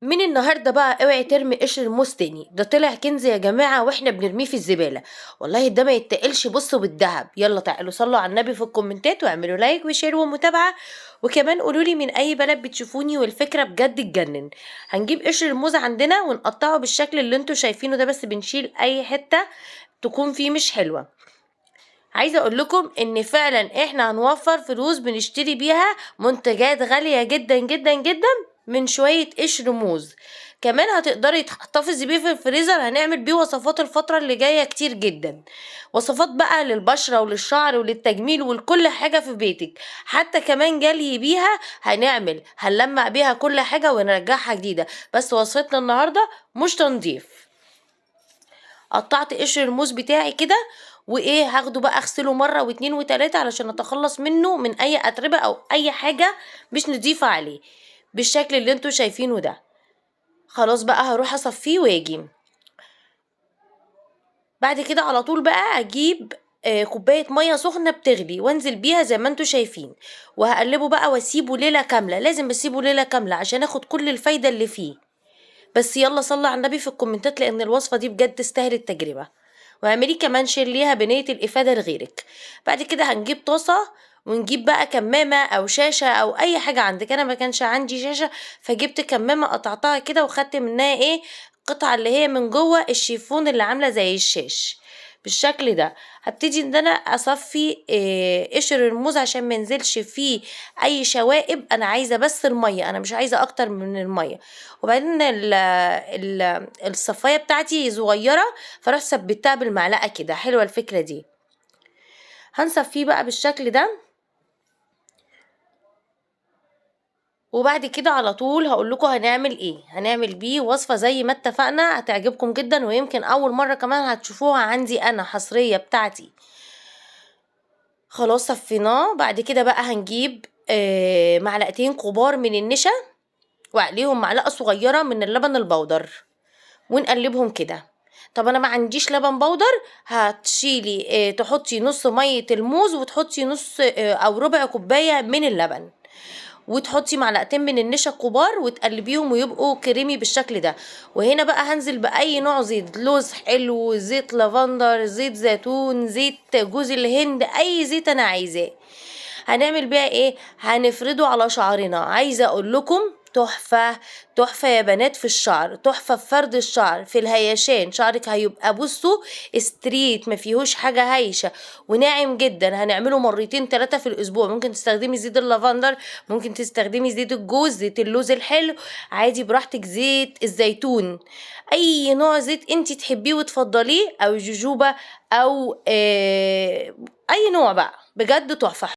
من النهارده بقى اوعي ترمي قشر الموز تاني، ده طلع كنز يا جماعة واحنا بنرميه في الزبالة. والله ده ما يتقلش، بصوا بالذهب. يلا تعالوا صلوا على النبي في الكومنتات واعملوا لايك وشير ومتابعة، وكمان قولولي من اي بلد بتشوفوني، والفكرة بجد تجنن. هنجيب قشر الموز عندنا ونقطعه بالشكل اللي انتوا شايفينه ده، بس بنشيل اي حتة تكون فيه مش حلوة. عايزة اقول لكم ان فعلا احنا هنوفر فلوس بنشتري بيها منتجات غالية جدا جدا جدا من شوية قشر موز. كمان هتقدري تحتفظي بيه في الفريزر، هنعمل بيه وصفات الفترة اللي جاية كتير جدا. وصفات بقى للبشرة وللشعر وللتجميل ولكل حاجة في بيتك. حتى كمان جالي بيها هنلمع بيها كل حاجة ونرجعها جديدة. بس وصفتنا النهاردة مش تنظيف. قطعت قشر الموز بتاعي كده، هاخده بقى اغسله مره واتنين وتلاته علشان اتخلص منه من اي اتربه او اي حاجه مش نضيفه عليه، بالشكل اللي انتوا شايفينه ده. خلاص بقى هروح اصفيه واجي. بعد كده على طول بقى اجيب كوبايه ميه سخنه بتغلي وانزل بيها زي ما انتوا شايفين، وهقلبه بقى واسيبه ليله كامله. لازم اسيبه ليله كامله عشان اخد كل الفايده اللي فيه. بس يلا صلي على النبي في الكومنتات، لان الوصفه دي بجد تستاهل التجربه، واعملي كمان شير ليها بنية الافاده لغيرك. بعد كده هنجيب طاسه ونجيب بقى كمامه او شاشه او اي حاجه عندك. انا ما كانش عندي شاشه، فجبت كمامه قطعتها كده وخدت منها قطعه اللي هي من جوه الشيفون اللي عامله زي الشاش بالشكل ده. هبتدي ان انا اصفي قشر الموز عشان ما ينزلش فيه اي شوائب. انا عايزه بس الميه، انا مش عايزه اكتر من الميه. وبعدين الصفايه بتاعتي صغيره، فراح ثبتها بالمعلقه كده. حلوه الفكره دي. هنصفيه بقى بالشكل ده، وبعد كده على طول هقول لكم هنعمل بيه وصفه زي ما اتفقنا، هتعجبكم جدا، ويمكن اول مره كمان هتشوفوها عندي انا حصريه بتاعتي. خلاص صفيناه. بعد كده بقى هنجيب معلقتين كبار من النشا، وعليهم معلقه صغيره من اللبن البودر، ونقلبهم كده. طب انا ما عنديش لبن بودر، هتشيلي تحطي نص ميه الموز، وتحطي نص او ربع كوبايه من اللبن، وتحطي معلقتين من النشا الكبار وتقلبيهم ويبقوا كريمي بالشكل ده. وهنا بقى هنزل باي نوع زيت، لوز حلو، زيت لافندر، زيت زيتون، زيت جوز الهند، اي زيت انا عايزاه. هنعمل بيها هنفرده على شعرنا. عايزه اقول لكم تحفه تحفه يا بنات في الشعر، تحفه في فرد الشعر، في الهيشان. شعرك هيبقى بصوا ستريت، ما فيهوش حاجه هايشه، وناعم جدا. هنعمله مرتين 3 في الاسبوع. ممكن تستخدمي زيت اللافندر، ممكن تستخدمي زيت الجوز، زيت اللوز الحلو، عادي براحتك، زيت الزيتون، اي نوع زيت انت تحبيه وتفضليه، او جوجوبا، او اي نوع بقى، بجد تحفه.